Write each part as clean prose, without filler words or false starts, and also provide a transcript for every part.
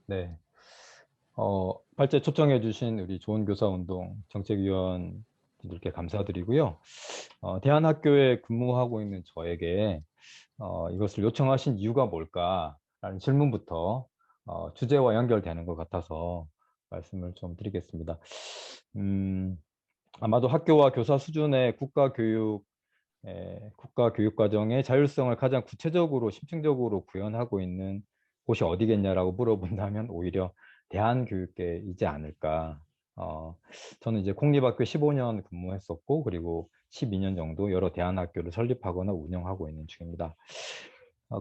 네. 발제 초청해 주신 우리 좋은교사운동 정책위원들께 감사드리고요. 대한학교에 근무하고 있는 저에게 이것을 요청하신 이유가 뭘까라는 질문부터 주제와 연결되는 것 같아서 말씀을 좀 드리겠습니다. 음, 아마도 학교와 교사 수준의 국가교육과정의 자율성을 가장 구체적으로, 심층적으로 구현하고 있는 곳이 어디겠냐라고 물어본다면 오히려 대한교육계이지 않을까. 저는 이제 공립학교 15년 근무했었고, 그리고 12년 정도 여러 대안학교를 설립하거나 운영하고 있는 중입니다.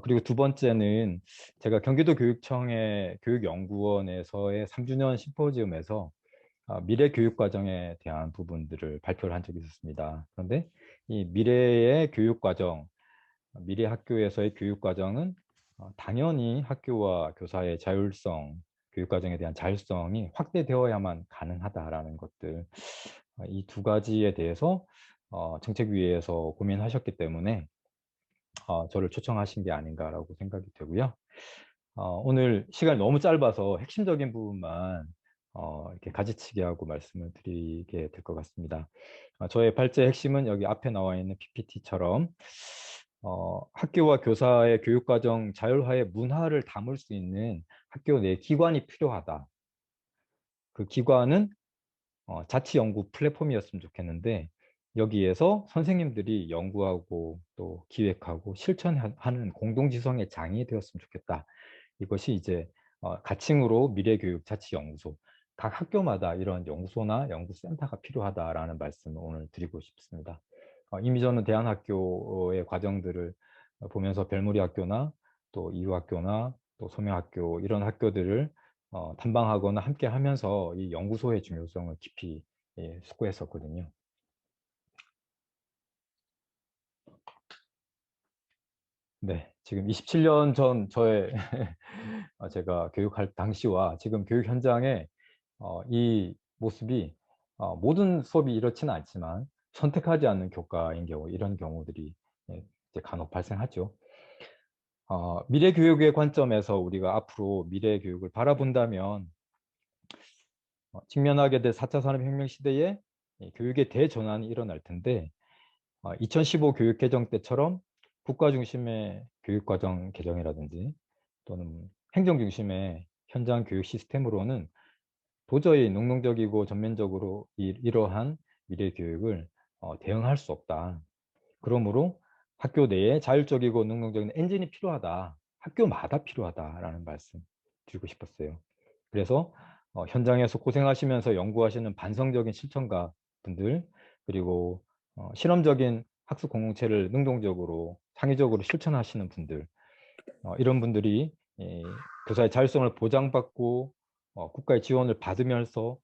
그리고 두 번째는 제가 경기도 교육청의 교육연구원에서의 3주년 심포지움에서 미래 교육 과정에 대한 부분들을 발표를 한 적이 있었습니다. 그런데 이 미래의 교육 과정, 미래 학교에서의 교육 과정은 당연히 학교와 교사의 자율성, 교육 과정에 대한 자율성이 확대되어야만 가능하다라는 것들, 이 두 가지에 대해서 정책위에서 고민하셨기 때문에 저를 초청하신 게 아닌가라고 생각이 되고요. 오늘 시간이 너무 짧아서 핵심적인 부분만 이렇게 가지치기 하고 말씀을 드리게 될 것 같습니다. 저의 발제 핵심은 여기 앞에 나와 있는 PPT처럼 학교와 교사의 교육과정 자율화의 문화를 담을 수 있는 학교 내 기관이 필요하다. 그 기관은 자치연구 플랫폼이었으면 좋겠는데 여기에서 선생님들이 연구하고 또 기획하고 실천하는 공동지성의 장이 되었으면 좋겠다. 이것이 이제 가칭으로 미래교육 자치연구소, 각 학교마다 이런 연구소나 연구센터가 필요하다라는 말씀을 오늘 드리고 싶습니다. 이미 저는 대안학교의 과정들을 보면서 별무리 학교나 또 이유학교나 또 소명학교 이런 학교들을 탐방하거나 함께 하면서 이 연구소의 중요성을 깊이 숙고했었거든요. 네, 지금 27년 전 저의 제가 교육할 당시와 지금 교육 현장에 이 모습이 모든 수업이 이렇지는 않지만 선택하지 않는 교과인 경우 이런 경우들이 이제 간혹 발생하죠. 미래 교육의 관점에서 우리가 앞으로 미래 교육을 바라본다면 직면하게 될 4차 산업혁명 시대에 이 교육의 대전환이 일어날 텐데 2015 교육 개정 때처럼 국가 중심의 교육과정 개정이라든지 또는 행정 중심의 현장 교육 시스템으로는 도저히 능동적이고 전면적으로 이러한 미래 교육을 대응할 수 없다. 그러므로 학교 내에 자율적이고 능동적인 엔진이 필요하다. 학교마다 필요하다라는 말씀 드리고 싶었어요. 그래서 현장에서 고생하시면서 연구하시는 반성적인 실천가 분들 그리고 실험적인 학습 공동체를 능동적으로 창의적으로 실천하시는 분들 이런 분들이 교사의 자율성을 보장받고 국가의 지원을 받으면서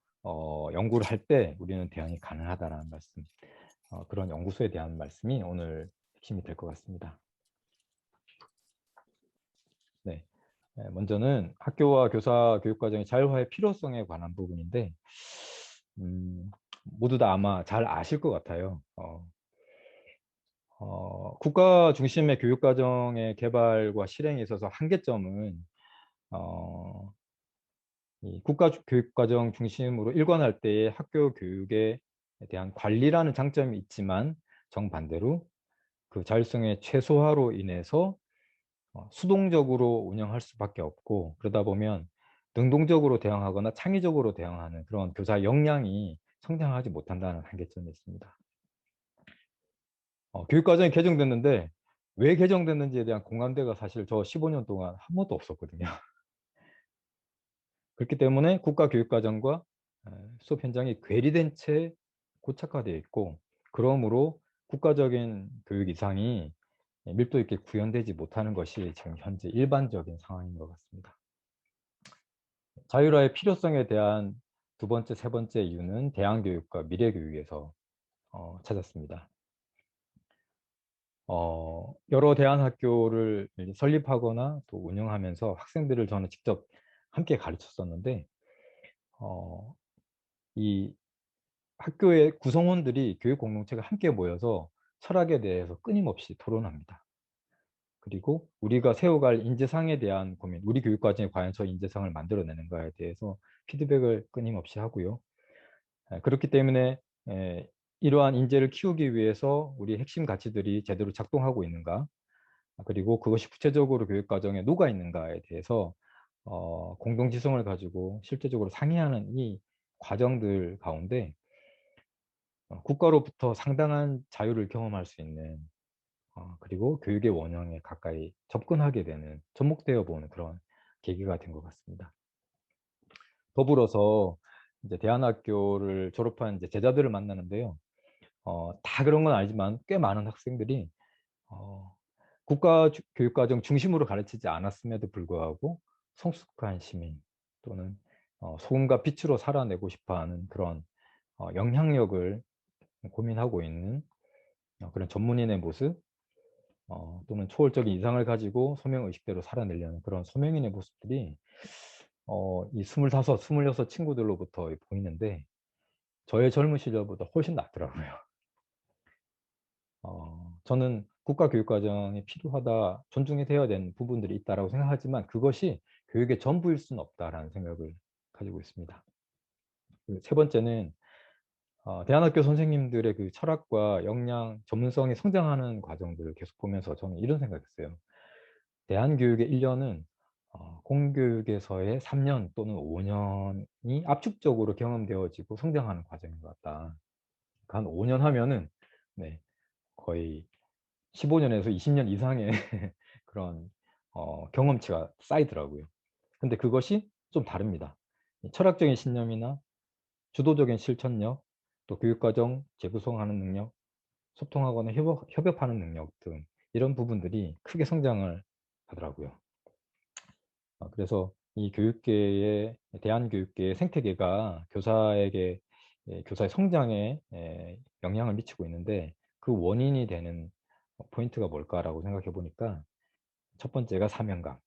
연구를 할 때 우리는 대응이 가능하다는 말씀 그런 연구소에 대한 말씀이 오늘 핵심이 될 것 같습니다. 네. 먼저는 학교와 교사 교육과정의 자율화의 필요성에 관한 부분인데 모두 다 아마 잘 아실 것 같아요. 국가 중심의 교육과정의 개발과 실행에 있어서 한계점은 어, 이 국가 교육과정 중심으로 일관할 때의 학교 교육에 대한 관리라는 장점이 있지만 정반대로 그 자율성의 최소화로 인해서 수동적으로 운영할 수밖에 없고 그러다 보면 능동적으로 대응하거나 창의적으로 대응하는 그런 교사 역량이 성장하지 못한다는 한계점이 있습니다. 교육과정이 개정됐는데 왜 개정됐는지에 대한 공감대가 사실 저 15년 동안 한 번도 없었거든요. 그렇기 때문에 국가교육과정과 수업 현장이 괴리된 채 고착화되어 있고 그러므로 국가적인 교육 이상이 밀도 있게 구현되지 못하는 것이 지금 현재 일반적인 상황인 것 같습니다. 자율화의 필요성에 대한 두 번째, 세 번째 이유는 대안교육과 미래교육에서 찾았습니다. 여러 대안학교를 설립하거나 또 운영하면서 학생들을 저는 직접 함께 가르쳤었는데 이 학교의 구성원들이 교육 공동체가 함께 모여서 철학에 대해서 끊임없이 토론합니다. 그리고 우리가 세워갈 인재상에 대한 고민, 우리 교육과정에 과연 저 인재상을 만들어내는가에 대해서 피드백을 끊임없이 하고요. 그렇기 때문에 이러한 인재를 키우기 위해서 우리 핵심 가치들이 제대로 작동하고 있는가, 그리고 그것이 구체적으로 교육과정에 녹아 있는가에 대해서 공동지성을 가지고 실제적으로 상의하는 이 과정들 가운데 국가로부터 상당한 자유를 경험할 수 있는, 그리고 교육의 원형에 가까이 접근하게 되는, 접목되어 보는 그런 계기가 된 것 같습니다. 더불어서 이제 대안학교를 졸업한 이제 제자들을 만나는데요. 다 그런 건 아니지만 꽤 많은 학생들이 어, 교육과정 중심으로 가르치지 않았음에도 불구하고 성숙한 시민 또는 소금과 빛으로 살아내고 싶어하는 그런 영향력을 고민하고 있는 그런 전문인의 모습, 또는 초월적인 이상을 가지고 소명의식대로 살아내려는 그런 소명인의 모습들이 이 25, 26 친구들로부터 보이는데 저의 젊은 시절보다 훨씬 낫더라고요. 저는 국가교육과정이 필요하다, 존중이 되어야 되는 부분들이 있다고 생각하지만 그것이 교육의 전부일 수는 없다라는 생각을 가지고 있습니다. 세 번째는 대안학교 선생님들의 그 철학과 역량, 전문성이 성장하는 과정들을 계속 보면서 저는 이런 생각했어요. 대한교육의 1년은 공교육에서의 3년 또는 5년이 압축적으로 경험되어지고 성장하는 과정인 것 같다. 한 5년 하면은 네, 거의 15년에서 20년 이상의 그런 경험치가 쌓이더라고요. 근데 그것이 좀 다릅니다. 철학적인 신념이나 주도적인 실천력, 또 교육과정 재구성하는 능력, 소통하거나 협업하는 능력 등 이런 부분들이 크게 성장을 하더라고요. 그래서 이 교육계의 대한교육계의 생태계가 교사에게 교사의 성장에 영향을 미치고 있는데 그 원인이 되는 포인트가 뭘까라고 생각해 보니까 첫 번째가 사명감,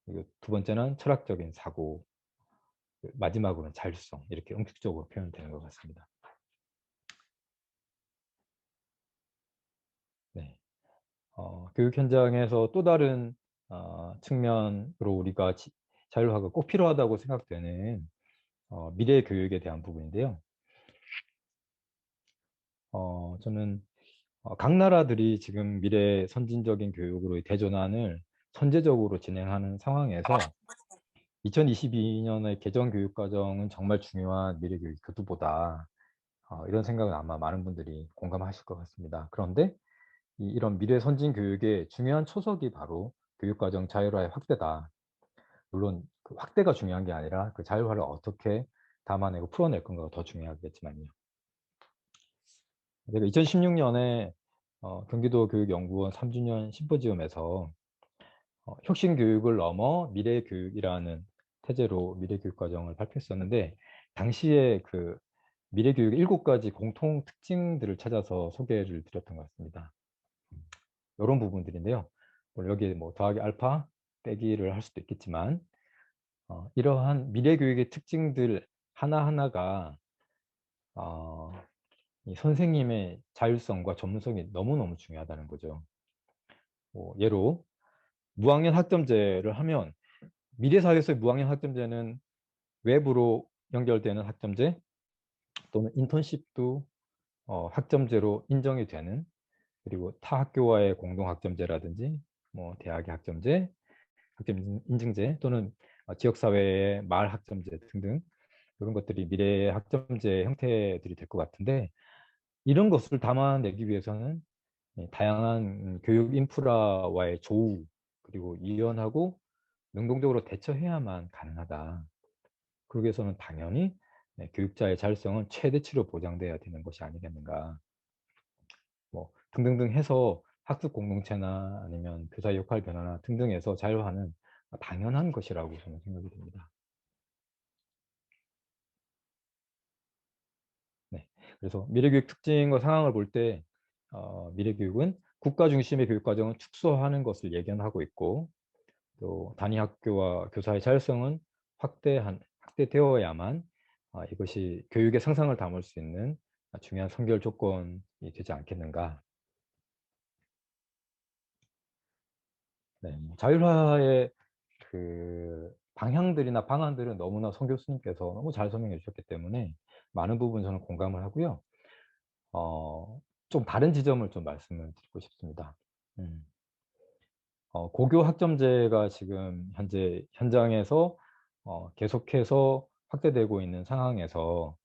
그리고 두 번째는 철학적인 사고, 마지막으로는 자율성, 이렇게 응축적으로 표현되는 것 같습니다. 네. 교육 현장에서 또 다른 측면으로 우리가 자율화가 꼭 필요하다고 생각되는 미래 교육에 대한 부분인데요. 저는 각 나라들이 지금 미래 선진적인 교육으로의 대전환을 선제적으로 진행하는 상황에서 2022년의 개정 교육과정은 정말 중요한 미래 교육 교두보다, 이런 생각은 아마 많은 분들이 공감하실 것 같습니다. 그런데 이런 미래 선진 교육의 중요한 초석이 바로 교육과정 자율화의 확대다. 물론 그 확대가 중요한 게 아니라 그 자율화를 어떻게 담아내고 풀어낼 건가가 더 중요하겠지만요. 제가 2016년에 경기도 교육연구원 3주년 심포지움에서 혁신 교육을 넘어 미래 교육이라는 태제로 미래 교육 과정을 발표했었는데, 당시에 그 미래 교육 7가지 공통 특징들을 찾아서 소개를 드렸던 것 같습니다. 이런 부분들인데요. 물론 여기에 뭐 더하기 알파, 빼기를 할 수도 있겠지만 이러한 미래 교육의 특징들 하나하나가 어, 이 선생님의 자율성과 전문성이 너무너무 중요하다는 거죠. 예로 무학년 학점제를 하면 미래사회에서의 무학년 학점제는 외부로 연결되는 학점제 또는 인턴십도 학점제로 인정이 되는, 그리고 타 학교와의 공동 학점제라든지 뭐 대학의 학점제, 학점 인증제 또는 지역사회의 마을 학점제 등등 이런 것들이 미래의 학점제 형태들이 될 것 같은데, 이런 것을 담아내기 위해서는 다양한 교육 인프라와의 조우, 그리고 유연하고 능동적으로 대처해야만 가능하다. 그러기 위해서는 당연히 교육자의 자율성은 최대치로 보장돼야 되는 것이 아니겠는가. 뭐 등등등 해서 학습 공동체나 아니면 교사의 역할 변화나 등등에서 자율화는 당연한 것이라고 저는 생각이 듭니다. 네. 그래서 미래교육 특징과 상황을 볼 때 미래교육은 국가 중심의 교육과정을 축소하는 것을 예견하고 있고, 또 단위 학교와 교사의 자율성은 확대되어야만 이것이 교육의 상상을 담을 수 있는 중요한 선결 조건이 되지 않겠는가. 네, 자율화의 그 방향들이나 방안들은 너무나 송 교수님께서 너무 잘 설명해 주셨기 때문에 많은 부분 저는 공감을 하고요. 좀 다른 지점을 좀 말씀을 드리고 싶습니다. 음. 고교 학점제가 지금 현재 현장에서 계속해서 확대되고 있는 상황에서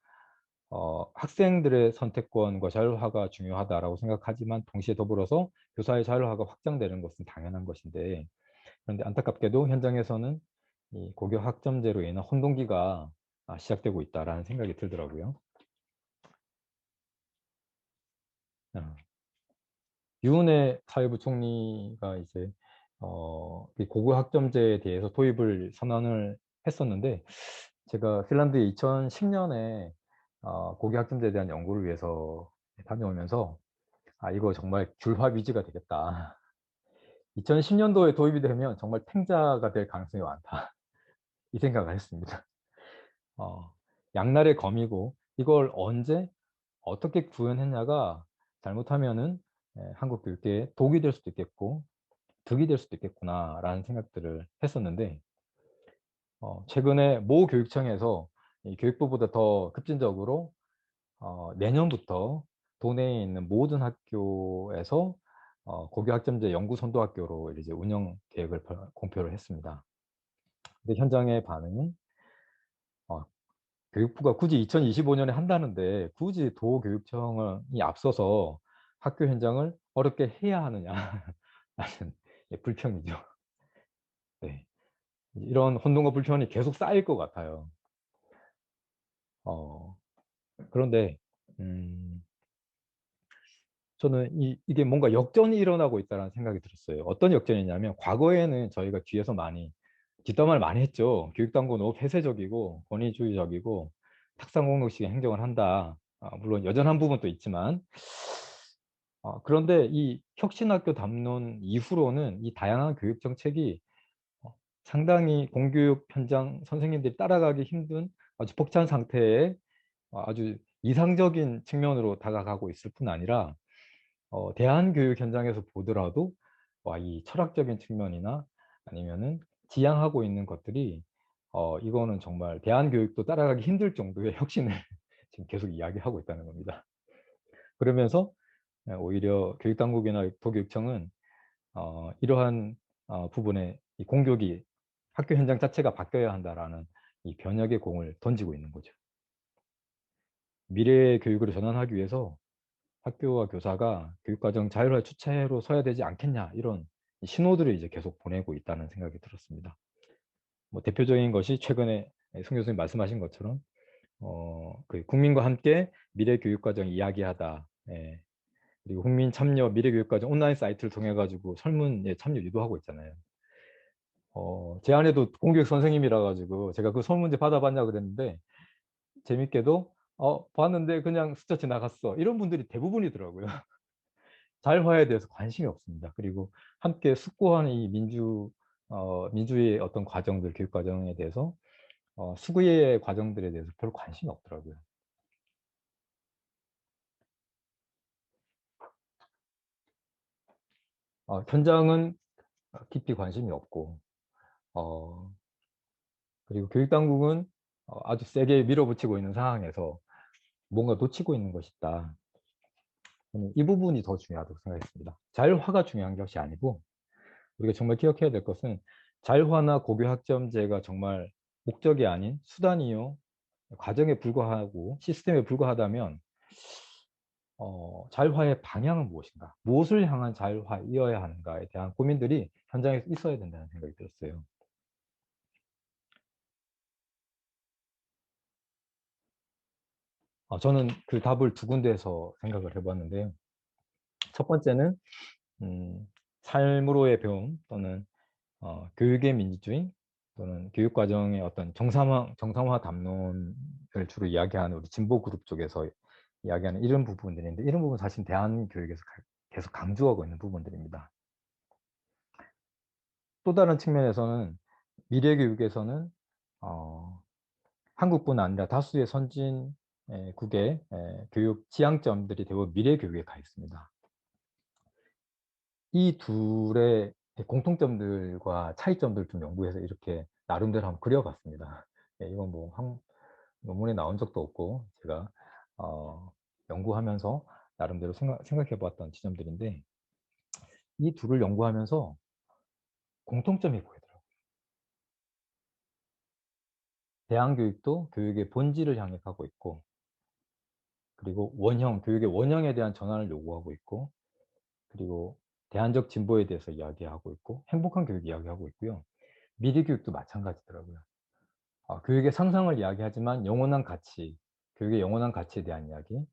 학생들의 선택권과 자율화가 중요하다라고 생각하지만 동시에 더불어서 교사의 자율화가 확장되는 것은 당연한 것인데, 그런데 안타깝게도 현장에서는 이 고교 학점제로 인한 혼동기가 시작되고 있다라는 생각이 들더라고요. 어, 유은혜 사회부 총리가 이제 이 고교 학점제에 대해서 도입을 선언을 했었는데, 제가 핀란드에 2010년에 고교 학점제에 대한 연구를 위해서 다녀오면서 이거 정말 귤화 위지가 되겠다. 2010년도에 도입이 되면 정말 팽자가 될 가능성이 많다. 이 생각을 했습니다. 어, 양날의 검이고 이걸 언제 어떻게 구현했냐가 잘못하면은 한국 교육계에 독이 될 수도 있겠고 득이 될 수도 있겠구나라는 생각들을 했었는데, 최근에 모 교육청에서 이 교육부보다 더 급진적으로 내년부터 도내에 있는 모든 학교에서 고교 학점제 연구 선도 학교로 이제 운영 계획을 공표를 했습니다. 근데 현장의 반응은 어, 교육부가 굳이 2025년에 한다는데 굳이 도교육청이 앞서서 학교 현장을 어렵게 해야 하느냐라는 불평이죠. 네. 이런 혼동과 불평이 계속 쌓일 것 같아요. 어, 그런데 음, 저는 이게 뭔가 역전이 일어나고 있다는 생각이 들었어요. 어떤 역전이냐면 과거에는 저희가 뒤에서 많이 뒷담화를 많이 했죠. 교육당국 너무 폐쇄적이고 권위주의적이고 탁상공론식 행정을 한다. 물론 여전한 부분도 있지만, 그런데 이 혁신학교 담론 이후로는 이 다양한 교육 정책이 어, 상당히 공교육 현장 선생님들이 따라가기 힘든 아주 벅찬 상태에 아주 이상적인 측면으로 다가가고 있을 뿐 아니라 대한교육 현장에서 보더라도 이 철학적인 측면이나 아니면은 지향하고 있는 것들이 이거는 정말 대한교육도 따라가기 힘들 정도의 혁신을 지금 계속 이야기하고 있다는 겁니다. 그러면서 오히려 교육당국이나 도교육청은 이러한 부분에 이 공교육이 학교 현장 자체가 바뀌어야 한다라는 이 변혁의 공을 던지고 있는 거죠. 미래의 교육으로 전환하기 위해서 학교와 교사가 교육과정 자율화 주체로 서야 되지 않겠냐, 이런 신호들을 이제 계속 보내고 있다는 생각이 들었습니다. 뭐 대표적인 것이 최근에 송 교수님 말씀하신 것처럼 그 국민과 함께 미래 교육과정 이야기하다. 그리고 국민 참여 미래 교육과정 온라인 사이트를 통해 가지고 설문에 참여 유도하고 있잖아요. 제 아내도 공교육 선생님이라 가지고 제가 그 설문지 받아봤냐 그랬는데, 재밌게도 봤는데 그냥 스쳐 지나갔어, 이런 분들이 대부분이더라고요. 자율화에 대해서 관심이 없습니다. 그리고 함께 숙고하는 이 민주주의의 어떤 과정들, 교육 과정에 대해서 수구의 과정들에 대해서 별 관심이 없더라고요. 현장은 깊이 관심이 없고, 어, 그리고 교육 당국은 아주 세게 밀어붙이고 있는 상황에서 뭔가 놓치고 있는 것이 있다. 저는 이 부분이 더 중요하다고 생각했습니다. 자율화가 중요한 것이 아니고, 우리가 정말 기억해야 될 것은 자율화나 고교 학점제가 정말 목적이 아닌 수단이요 과정에 불과하고 시스템에 불과하다면 자율화의 방향은 무엇인가? 무엇을 향한 자율화이어야 하는가에 대한 고민들이 현장에서 있어야 된다는 생각이 들었어요. 저는 그 답을 두 군데에서 생각을 해봤는데요. 첫 번째는 음, 삶으로의 배움 또는 교육의 민주주의 또는 교육과정의 어떤 정상화 담론을 주로 이야기하는 우리 진보 그룹 쪽에서 이야기하는 이런 부분들인데, 이런 부분 사실 대한교육에서 계속 강조하고 있는 부분들입니다. 또 다른 측면에서는 미래교육에서는 어, 한국뿐 아니라 다수의 선진국의 교육 지향점들이 대부분 미래교육에 가 있습니다. 이 둘의 공통점들과 차이점들 좀 연구해서 이렇게 나름대로 한번 그려봤습니다. 예, 이건 뭐 논문에 나온 적도 없고 제가 연구하면서 나름대로 생각해 봤던 지점들인데, 이 둘을 연구하면서 공통점이 보이더라고요. 대안교육도 교육의 본질을 향해 가고 있고, 그리고 교육의 원형에 대한 전환을 요구하고 있고, 그리고 대안적 진보에 대해서 이야기하고 있고, 행복한 교육 이야기하고 있고요. 미래 교육도 마찬가지더라고요. 교육의 상상을 이야기하지만 영원한 가치, 교육의 영원한 가치에 대한 이야기,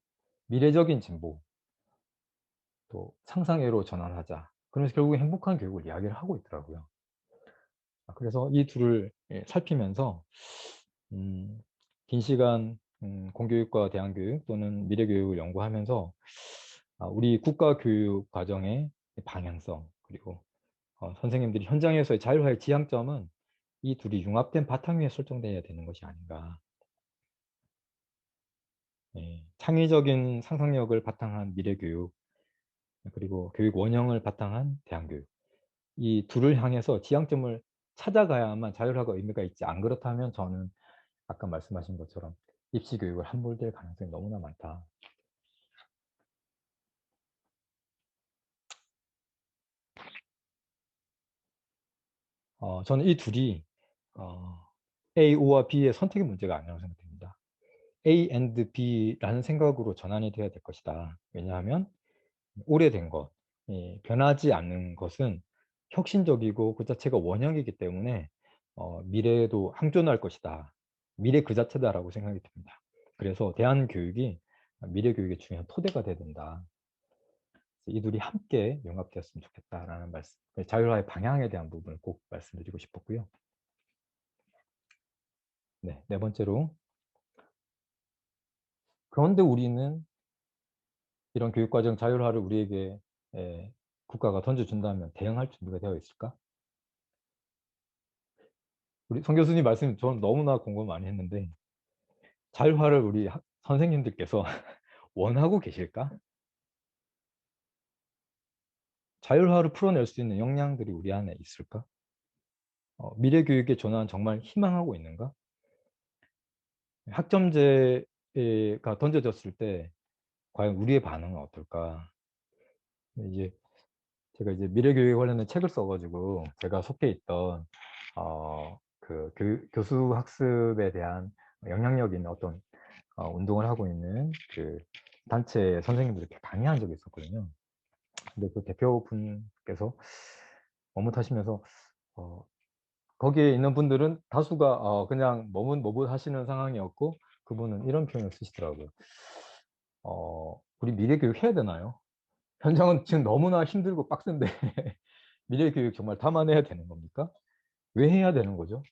미래적인 진보, 또 상상외로 전환하자. 그러면서 결국에 행복한 교육을 이야기를 하고 있더라고요. 그래서 이 둘을 살피면서 음, 긴 시간 공교육과 대안교육 또는 미래교육을 연구하면서 우리 국가교육 과정의 방향성, 그리고 선생님들이 현장에서의 자율화의 지향점은 이 둘이 융합된 바탕 위에 설정되어야 되는 것이 아닌가. 예, 창의적인 상상력을 바탕한 미래교육, 그리고 교육 원형을 바탕한 대안교육. 이 둘을 향해서 지향점을 찾아가야만 자율화가 의미가 있지, 안 그렇다면 저는 아까 말씀하신 것처럼 입시 교육을 함몰될 가능성이 너무나 많다. 저는 이 둘이 어, A, O와 B의 선택의 문제가 아니라고 생각됩니다. A and B라는 생각으로 전환이 되어야 될 것이다. 왜냐하면 오래된 것, 변하지 않는 것은 혁신적이고 그 자체가 원형이기 때문에 미래에도 항존할 것이다. 미래 그 자체다라고 생각이 듭니다. 그래서 대한교육이 미래 교육의 중요한 토대가 돼야 된다. 이 둘이 함께 융합되었으면 좋겠다라는 말씀, 자율화의 방향에 대한 부분을 꼭 말씀드리고 싶었고요. 네, 네 번째로, 그런데 우리는 이런 교육과정 자율화를 우리에게 국가가 던져준다면 대응할 준비가 되어 있을까? 우리 송 교수님 말씀 저는 너무나 공부 많이 했는데, 자율화를 우리 선생님들께서 원하고 계실까? 자율화를 풀어낼 수 있는 역량들이 우리 안에 있을까? 미래 교육의 전환 정말 희망하고 있는가? 학점제가 던져졌을 때 과연 우리의 반응은 어떨까? 이제 제가 이제 미래 교육에 관련된 책을 써가지고 제가 속해 있던 그 교수 학습에 대한 영향력 있는 어떤 운동을 하고 있는 그 단체 선생님들께 강의한 적이 있었거든요. 근데 그 대표분께서 머뭇하시면서 어, 거기에 있는 분들은 다수가 그냥 머뭇하시는 상황이었고, 그분은 이런 표현을 쓰시더라고요. 우리 미래 교육 해야 되나요? 현장은 지금 너무나 힘들고 빡센데 미래 교육 정말 담아내야 되는 겁니까? 왜 해야 되는 거죠?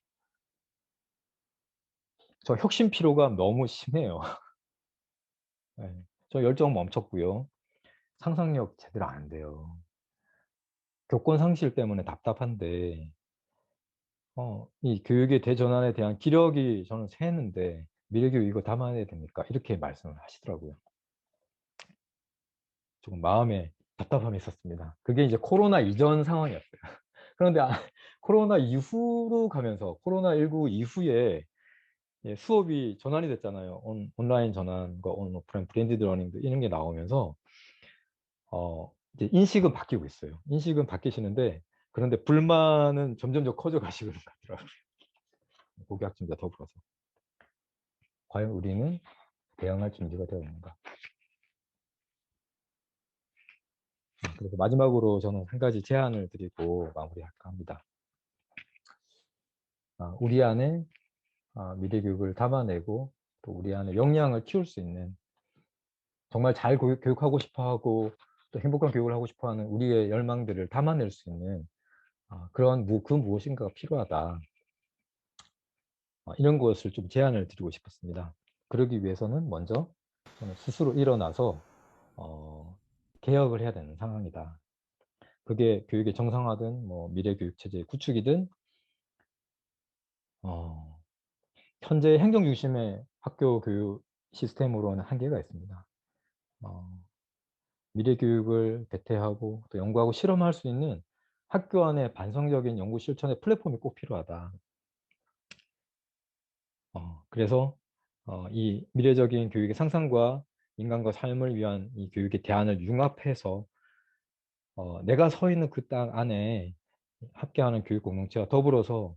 저 혁신 피로가 너무 심해요. 네. 저 열정 멈췄고요. 상상력 제대로 안 돼요. 교권 상실 때문에 답답한데 이 교육의 대전환에 대한 기력이 저는 쇠했는데 미래교육 이거 담아내야 됩니까? 이렇게 말씀을 하시더라고요. 조금 마음에 답답함이 있었습니다. 그게 이제 코로나 이전 상황이었어요. 그런데 코로나 이후로 가면서 코로나19 이후에 수업이 전환이 됐잖아요. 온라인 전환과 오프라인 브랜디드 러닝도 이런 게 나오면서 이제 인식은 바뀌고 있어요. 인식은 바뀌시는데, 그런데 불만은 점점 더 커져 가시고 있더라고요. 고교학점자 더불어서. 과연 우리는 대응할 준비가 되어 있는가? 그래서 마지막으로 저는 한 가지 제안을 드리고 마무리할까 합니다. 우리 안에 미래 교육을 담아내고 또 우리 안에 역량을 키울 수 있는, 정말 잘 교육하고 싶어하고 또 행복한 교육을 하고 싶어하는 우리의 열망들을 담아낼 수 있는 그 무엇인가가 필요하다. 이런 것을 좀 제안을 드리고 싶었습니다. 그러기 위해서는 먼저 저는 스스로 일어나서 개혁을 해야 되는 상황이다. 그게 교육의 정상화든 뭐 미래 교육 체제의 구축이든 어, 현재 행정 중심의 학교 교육 시스템으로는 한계가 있습니다. 미래 교육을 배태하고 또 연구하고 실험할 수 있는 학교 안에 반성적인 연구 실천의 플랫폼이 꼭 필요하다. 그래서 이 미래적인 교육의 상상과 인간과 삶을 위한 이 교육의 대안을 융합해서 내가 서 있는 그 땅 안에 함께하는 교육 공동체와 더불어서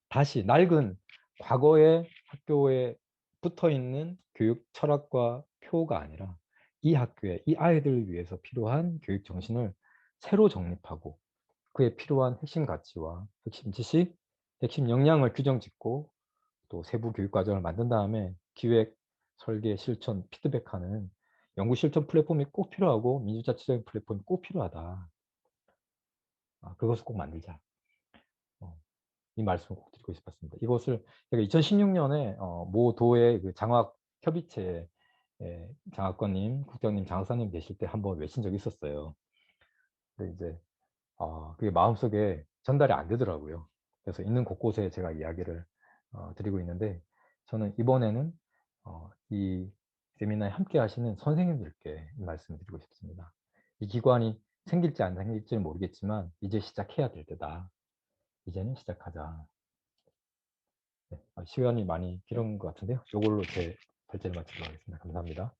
다시 낡은 과거의 학교에 붙어 있는 교육 철학과 표가 아니라 이 학교에 이 아이들을 위해서 필요한 교육 정신을 새로 정립하고 그에 필요한 핵심 가치와 핵심 지식, 핵심 역량을 규정 짓고 또 세부 교육 과정을 만든 다음에 기획, 설계, 실천, 피드백하는 연구 실천 플랫폼이 꼭 필요하고 민주자치적인 플랫폼이 꼭 필요하다. 그것을 꼭 만들자. 어, 이 말씀을 꼭 드리고 싶었습니다. 이것을 제가 2016년에 모 도의 그 장학 협의체 장학관님, 국장님, 장학사님 계실 때 한번 외친 적이 있었어요. 근데 이제 그게 마음속에 전달이 안 되더라고요. 그래서 있는 곳곳에 제가 이야기를 드리고 있는데 저는 이번에는 이 세미나에 함께 하시는 선생님들께 이 말씀을 드리고 싶습니다. 이 기관이 생길지 안 생길지는 모르겠지만 이제 시작해야 될 때다. 이제는 시작하자. 네, 시간이 많이 길은 것 같은데요. 이걸로 제 발제를 마치도록 하겠습니다. 감사합니다.